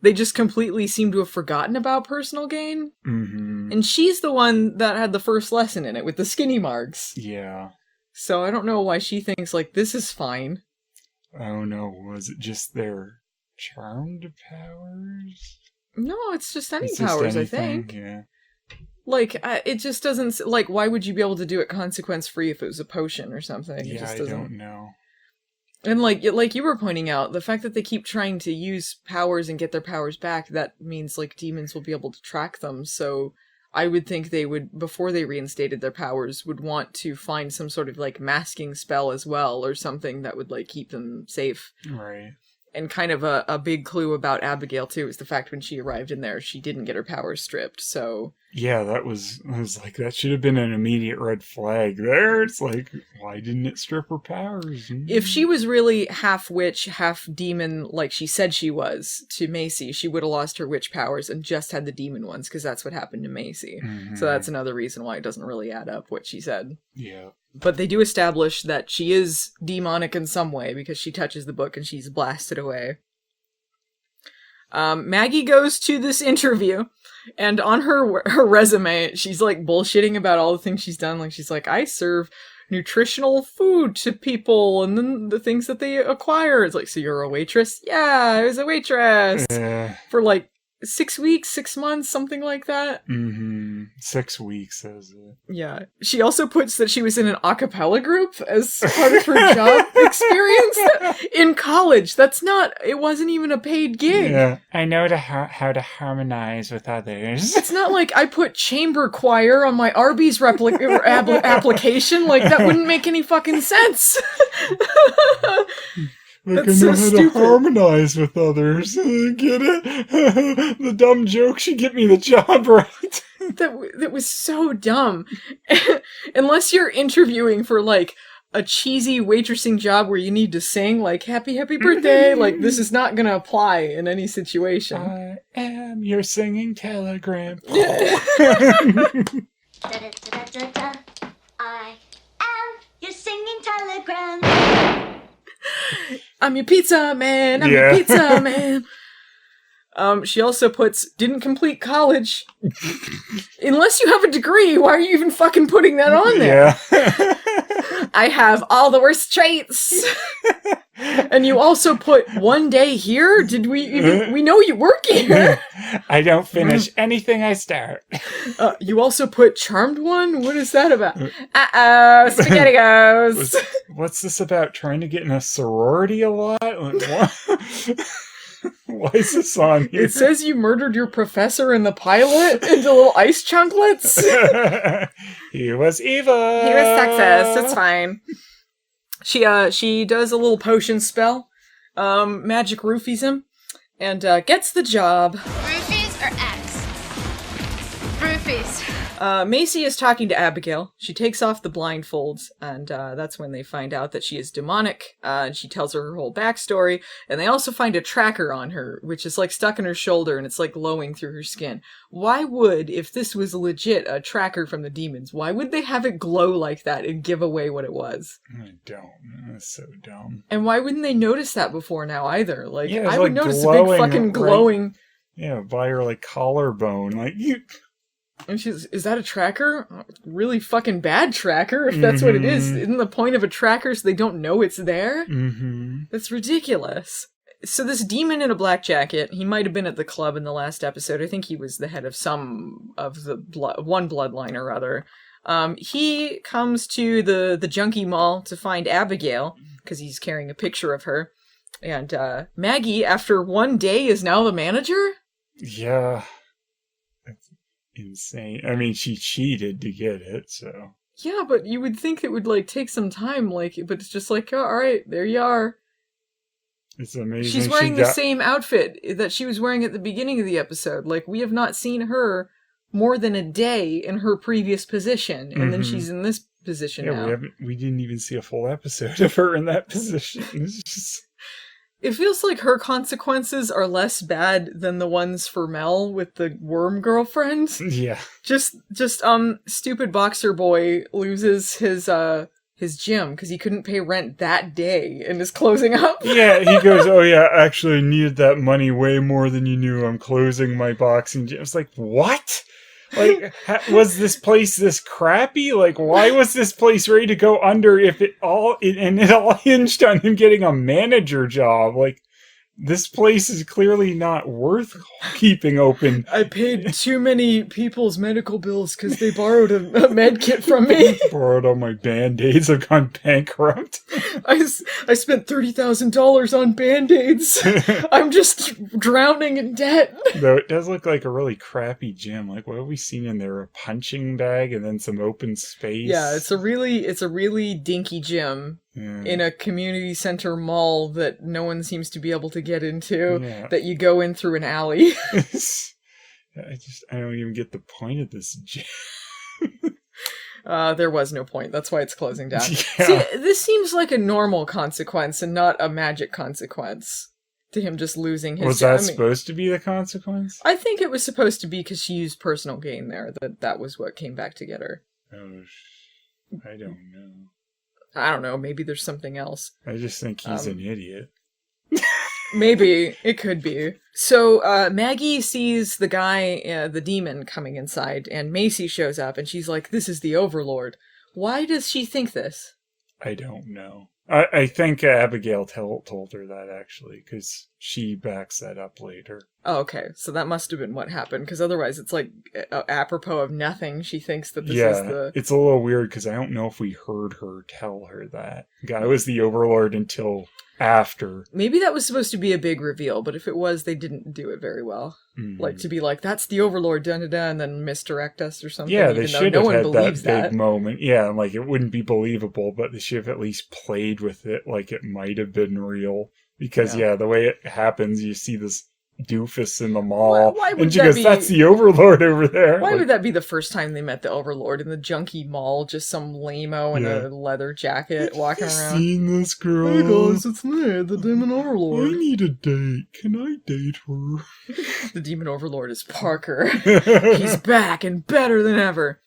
They just completely seem to have forgotten about personal gain. Mm-hmm. And she's the one that had the first lesson in it with the skinny marks. Yeah. So I don't know why she thinks, like, this is fine. Oh no, was it just their charmed powers? No, it's just any powers, I think. Yeah. Like, it just doesn't... Like, why would you be able to do it consequence-free if it was a potion or something? Yeah, it just doesn't... I don't know. And like you were pointing out, the fact that they keep trying to use powers and get their powers back, that means, like, demons will be able to track them, so... I would think they would, before they reinstated their powers, would want to find some sort of, like, masking spell as well, or something that would, like, keep them safe. Right. And kind of a big clue about Abigail, too, is the fact when she arrived in there, she didn't get her powers stripped, so... Yeah, I was like, that should have been an immediate red flag there. It's like, why didn't it strip her powers? If she was really half witch, half demon, like she said she was, to Macy, she would have lost her witch powers and just had the demon ones, because that's what happened to Macy. Mm-hmm. So that's another reason why it doesn't really add up, what she said. Yeah. But they do establish that she is demonic in some way, because she touches the book and she's blasted away. Maggie goes to this interview, and on her resume, she's, like, bullshitting about all the things she's done. Like, she's like, I serve nutritional food to people, and then the things that they acquire. It's like, so you're a waitress? Yeah, I was a waitress. For, like, 6 weeks, 6 months, something like that. Mm-hmm. 6 weeks, says it. Yeah. She also puts that she was in an a cappella group as part of her job experience in college. It wasn't even a paid gig. Yeah. I know how to harmonize with others. It's not like I put chamber choir on my Arby's application. Like, that wouldn't make any fucking sense. Like, I know how to harmonize with others. Get it? The dumb joke should get me the job right. That was so dumb. Unless you're interviewing for, like, a cheesy waitressing job where you need to sing, like, happy birthday, like, this is not gonna apply in any situation. I am your singing telegram. I am your singing telegram. I'm your pizza man. I'm your pizza man. She also puts, didn't complete college. Unless you have a degree, why are you even fucking putting that on there? Yeah. I have all the worst traits. And you also put one day here? Did we know you work here? I don't finish anything I start. You also put charmed one? What is that about? Spaghetti goes. What's this about? Trying to get in a sorority a lot? Like, what? Why is this on here? It says you murdered your professor in the pilot into little ice chunklets. He was evil. He was sexist. It's fine. She does a little potion spell, magic roofies him, and gets the job. Roofies or X? Roofies. Macy is talking to Abigail. She takes off the blindfolds, and that's when they find out that she is demonic. And she tells her whole backstory, and they also find a tracker on her, which is like stuck in her shoulder, and it's like glowing through her skin. Why would, if this was legit a tracker from the demons, why would they have it glow like that and give away what it was? I don't. That's so dumb. And why wouldn't they notice that before now either? Like, yeah, I would notice a big fucking glowing... Right, yeah, by her, like, collarbone. Like, you... And she's, is that a tracker? Really fucking bad tracker, if that's what it is. Isn't the point of a tracker so they don't know it's there? That's ridiculous. So this demon in a black jacket, he might have been at the club in the last episode. I think he was the head of some of the one bloodline or other. He comes to the junkie mall to find Abigail, because he's carrying a picture of her. And Maggie, after one day, is now the manager? Yeah. Insane. I mean, she cheated to get it, so. Yeah, but you would think it would, like, take some time, like, but it's just like, oh, alright, there you are. It's amazing. She's wearing the same outfit that she was wearing at the beginning of the episode. Like, we have not seen her more than a day in her previous position, and then she's in this position now. We didn't even see a full episode of her in that position. It's just... It feels like her consequences are less bad than the ones for Mel with the worm girlfriend. Yeah. Just stupid boxer boy loses his gym because he couldn't pay rent that day and is closing up. Yeah, he goes, oh yeah, actually I needed that money way more than you knew. I'm closing my boxing gym. It's like, what? Like, was this place this crappy? Like, why was this place ready to go under if it all hinged on him getting a manager job? Like, this place is clearly not worth keeping open. I paid too many people's medical bills because they borrowed a med kit from me. Borrowed all my Band-Aids. I've gone bankrupt. I spent $30,000 on Band-Aids. I'm just drowning in debt. Though it does look like a really crappy gym. Like, what have we seen in there? A punching bag and then some open space? Yeah, it's a really dinky gym. Yeah. In a community center mall that no one seems to be able to get into, that you go in through an alley. I don't even get the point of this gym. There was no point. That's why it's closing down. Yeah. See, this seems like a normal consequence and not a magic consequence to him just losing his job. Was that supposed to be the consequence? I think it was supposed to be because she used personal gain there. That was what came back to get her. Oh, I don't know. I don't know, maybe there's something else. I just think he's an idiot. Maybe. It could be. So, Maggie sees the guy, the demon, coming inside, and Macy shows up, and she's like, this is the Overlord. Why does she think this? I don't know. I think Abigail told her that, actually, because she backs that up later. Oh, okay. So that must have been what happened, because otherwise it's like, apropos of nothing, she thinks that this is the... It's a little weird, because I don't know if we heard her tell her that. Guy was the Overlord until after. Maybe that was supposed to be a big reveal, but if it was, they didn't do it very well. Like, to be like, that's the Overlord, da-da-da, and then misdirect us or something. Yeah, they should have had that big moment. Yeah, like, it wouldn't be believable, but they should have at least played with it like it might have been real. Because, the way it happens, you see this doofus in the mall, and she goes, that's the Overlord over there. Why would that be the first time they met the Overlord? In the junkie mall, just some lame-o in a leather jacket walking around. Seen this girl? Hey guys, it's me, the Demon Overlord. I need a date. Can I date her? The Demon Overlord is Parker. He's back and better than ever.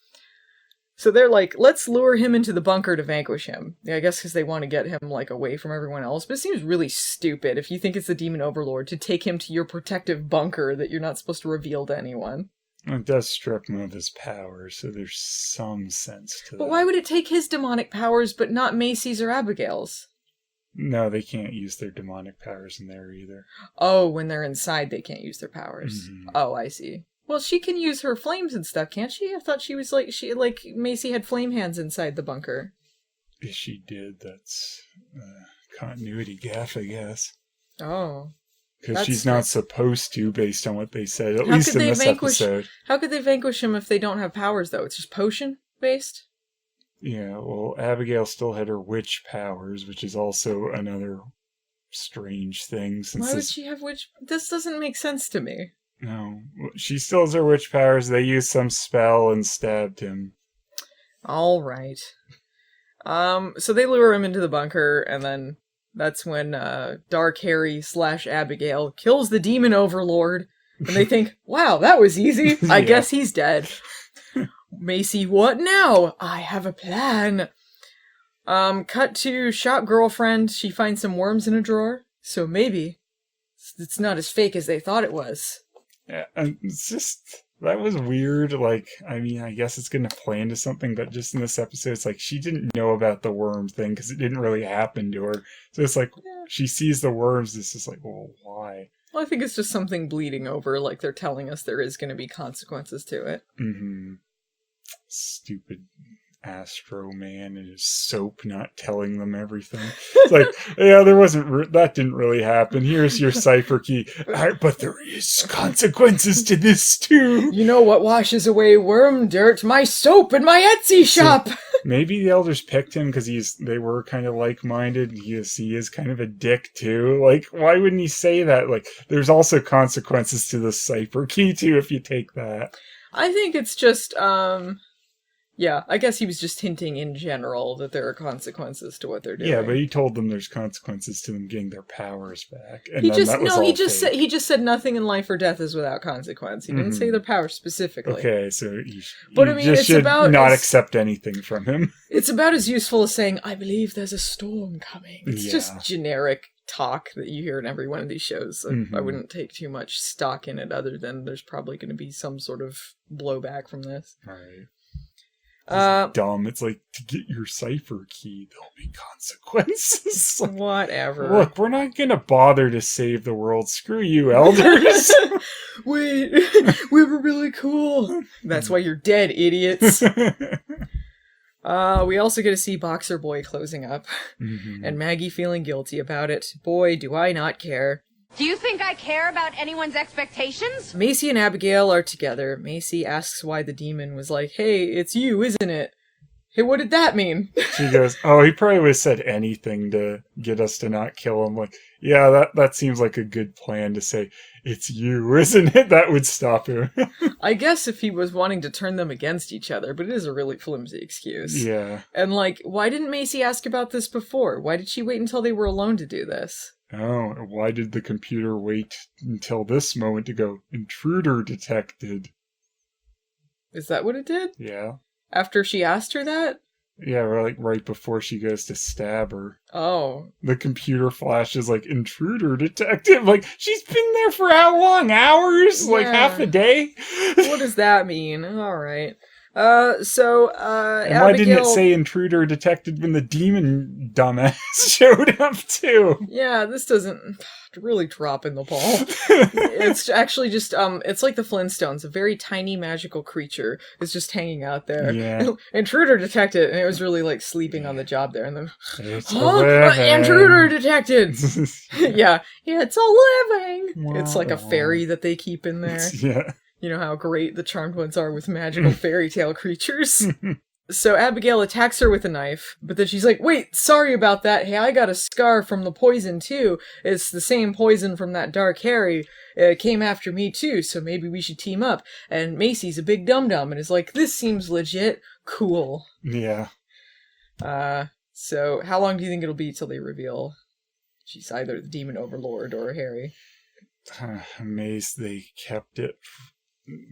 So they're like, let's lure him into the bunker to vanquish him. Yeah, I guess because they want to get him, like, away from everyone else. But it seems really stupid, if you think it's the Demon Overlord, to take him to your protective bunker that you're not supposed to reveal to anyone. It does strip him of his power, so there's some sense to that. But why would it take his demonic powers but not Macy's or Abigail's? No, they can't use their demonic powers in there either. Oh, when they're inside, they can't use their powers. Mm-hmm. Oh, I see. Well, she can use her flames and stuff, can't she? I thought she was like Macy had flame hands inside the bunker. If she did, that's continuity gaffe, I guess. Oh. Because she's not supposed to, based on what they said, at least in this episode. How could they vanquish him if they don't have powers, though? It's just potion-based? Yeah, well, Abigail still had her witch powers, which is also another strange thing. Why would she have witch... This doesn't make sense to me. No, she still has her witch powers. They used some spell and stabbed him. All right. So they lure him into the bunker, and then that's when Dark Harry / Abigail kills the demon overlord, and they think, wow, that was easy. I guess he's dead. Macy, what now? I have a plan. Cut to shop girlfriend. She finds some worms in a drawer, so maybe it's not as fake as they thought it was. Yeah, it's just, that was weird. Like, I mean, I guess it's going to play into something, but just in this episode, it's like she didn't know about the worm thing because it didn't really happen to her. So it's like, she sees the worms, it's just like, well, why? Well, I think it's just something bleeding over, like they're telling us there is going to be consequences to it. Mm-hmm. Stupid Astro Man and his soap not telling them everything. It's like, yeah, there wasn't that didn't really happen. Here's your cipher key. But there is consequences to this too. You know what washes away worm dirt? My soap in my Etsy shop. So maybe the elders picked him because they were kind of like-minded. He is kind of a dick too. Like, why wouldn't he say that? Like, there's also consequences to the cipher key too if you take that. I think it's just yeah, I guess he was just hinting in general that there are consequences to what they're doing. Yeah, but he told them there's consequences to them getting their powers back. And he just said nothing in life or death is without consequence. He didn't say their power specifically. Okay, so you it's should about not accept anything from him. It's about as useful as saying, I believe there's a storm coming. It's just generic talk that you hear in every one of these shows. I wouldn't take too much stock in it other than there's probably going to be some sort of blowback from this. Right. It's dumb. It's like, to get your cipher key, there'll be consequences. Like, whatever. Look, we're not gonna bother to save the world. Screw you, elders. Wait, we were really cool. That's why you're dead, idiots. We also get to see Boxer Boy closing up, and Maggie feeling guilty about it. Boy, do I not care. Do you think I care about anyone's expectations? Macy and Abigail are together. Macy asks why the demon was like, hey, it's you, isn't it? Hey, what did that mean? She goes, oh, he probably would have said anything to get us to not kill him. Like, yeah, that seems like a good plan to say, it's you, isn't it? That would stop him. I guess if he was wanting to turn them against each other, but it is a really flimsy excuse. Yeah. And like, why didn't Macy ask about this before? Why did she wait until they were alone to do this? Oh, why did the computer wait until this moment to go, intruder detected? Is that what it did? Yeah. After she asked her that? Yeah, like right before she goes to stab her. Oh. The computer flashes like, intruder detected. Like, she's been there for how long? Hours? Yeah. Like half a day? What does that mean? Alright. And why Abigail... didn't it say intruder detected when the demon dumbass showed up too? Yeah, this doesn't really drop in the ball. It's actually just, it's like the Flintstones. A very tiny magical creature is just hanging out there. Yeah. Intruder detected, and it was really like sleeping on the job there. And then, intruder detected! yeah, it's a living! Wow. It's like a fairy that they keep in there. Yeah. You know how great the Charmed Ones are with magical fairy tale creatures. So Abigail attacks her with a knife, but then she's like, wait, sorry about that. Hey, I got a scar from the poison too. It's the same poison from that Dark Harry. It came after me too, so maybe we should team up. And Macy's a big dum-dum and is like, this seems legit. Cool. Yeah. So how long do you think it'll be till they reveal she's either the demon overlord or Harry? Amazed they kept it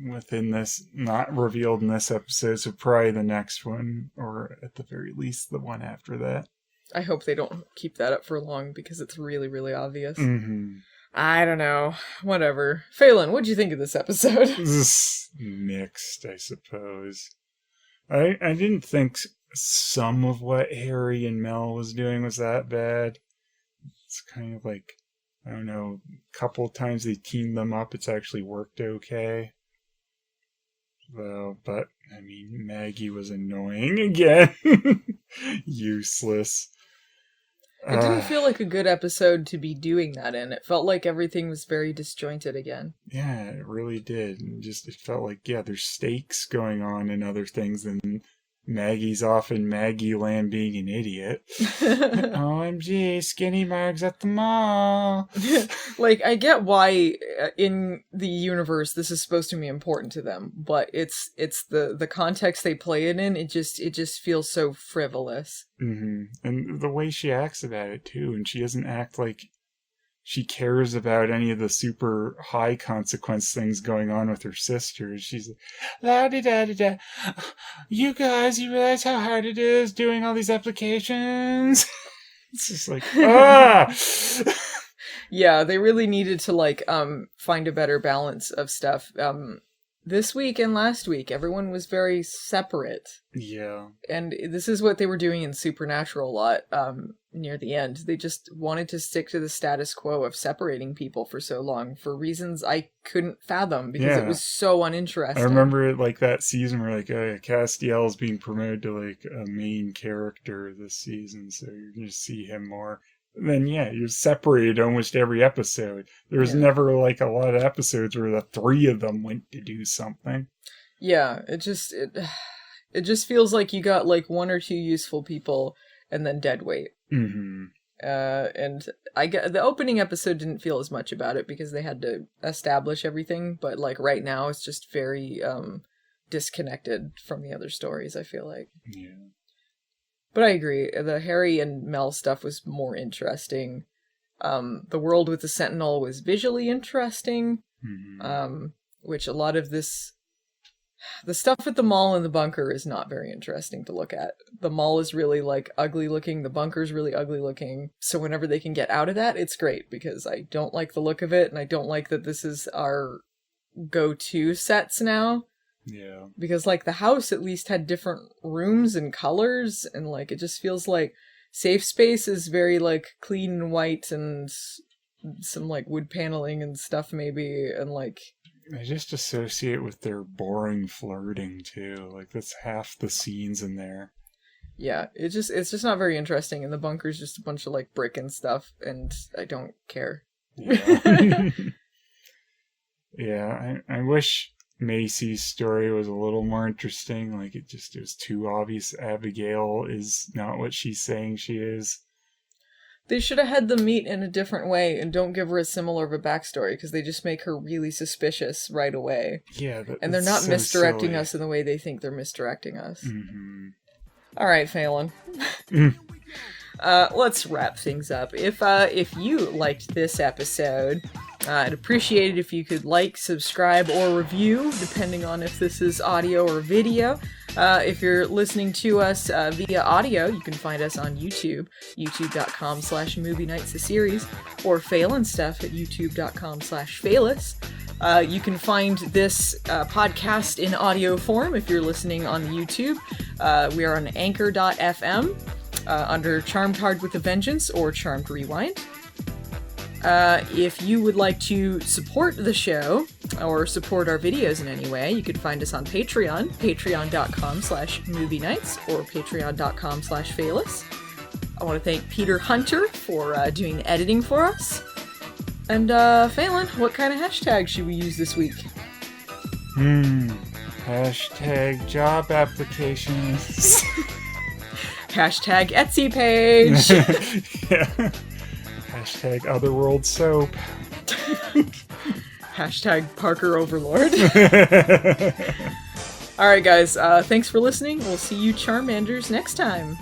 within this, not revealed in this episode, so probably the next one, or at the very least the one after that. I hope they don't keep that up for long because it's really, really obvious. I don't know. Whatever. Phelan, what'd you think of this episode? Mixed, I suppose. I didn't think some of what Harry and Mel was doing was that bad. It's kind of like, I don't know, a couple of times they teamed them up, it's actually worked okay. Well, but, I mean, Maggie was annoying again. Useless. It didn't feel like a good episode to be doing that in. It felt like everything was very disjointed again. Yeah, it really did. And just, it felt like, yeah, there's stakes going on and other things than Maggie's off in Maggie land being an idiot. OMG, skinny Margs at the mall. Like, I get why in the universe this is supposed to be important to them, but it's the context they play it in, it just feels so frivolous. Mm-hmm. And the way she acts about it too, and she doesn't act like she cares about any of the super high consequence things going on with her sisters. She's like, la-di-da-di-da. You guys, you realize how hard it is doing all these applications? It's just like, ah! Yeah, they really needed to, like, find a better balance of stuff. This week and last week, everyone was very separate. Yeah. And this is what they were doing in Supernatural a lot, near the end. They just wanted to stick to the status quo of separating people for so long for reasons I couldn't fathom because it was so uninteresting. I remember like that season where like Castiel's being promoted to like a main character this season, so you're going to see him more. And then you're separated almost every episode. There was never like a lot of episodes where the three of them went to do something. Yeah, it just feels like you got like one or two useful people and then dead weight. Mm-hmm. And the opening episode didn't feel as much about it because they had to establish everything, but like right now it's just very disconnected from the other stories, I feel like. Yeah. But I agree, the Harry and Mel stuff was more interesting. The world with the Sentinel was visually interesting, which a lot of this... The stuff at the mall and the bunker is not very interesting to look at. The mall is really, like, ugly looking, the bunker's really ugly looking, so whenever they can get out of that, it's great, because I don't like the look of it, and I don't like that this is our go-to sets now. Yeah. Because, like, the house at least had different rooms and colors, and, like, it just feels like Safe Space is very, like, clean and white, and some, like, wood paneling and stuff, maybe, and, like... I just associate with their boring flirting, too. Like, that's half the scenes in there. Yeah, it's just not very interesting, and the bunker's just a bunch of, like, brick and stuff, and I don't care. Yeah. Yeah, I wish Macy's story was a little more interesting. Like, it was too obvious Abigail is not what she's saying she is. They should have had them meet in a different way and don't give her a similar of a backstory, because they just make her really suspicious right away. Yeah, and they're not so misdirecting silly. us in the way they think they're misdirecting us. Mm-hmm. All right, Phelan. Let's wrap things up. If you liked this episode, I'd appreciate it if you could like, subscribe, or review, depending on if this is audio or video. If you're listening to us via audio, you can find us on YouTube, youtube.com/Movie Nights the series, or Phelan stuff at youtube.com/Phelis. You can find this podcast in audio form if you're listening on YouTube. We are on anchor.fm under Charmed Hard with a Vengeance or Charmed Rewind. If you would like to support the show or support our videos in any way, you can find us on Patreon, patreon.com/Movie Nights or patreon.com/Phelis. I want to thank Peter Hunter for doing the editing for us. And, Phelan, what kind of hashtag should we use this week? Hashtag job applications. Hashtag Etsy page. Yeah. Hashtag Otherworld soap. Hashtag Parker Overlord. Alright guys, thanks for listening. We'll see you Charmanders next time.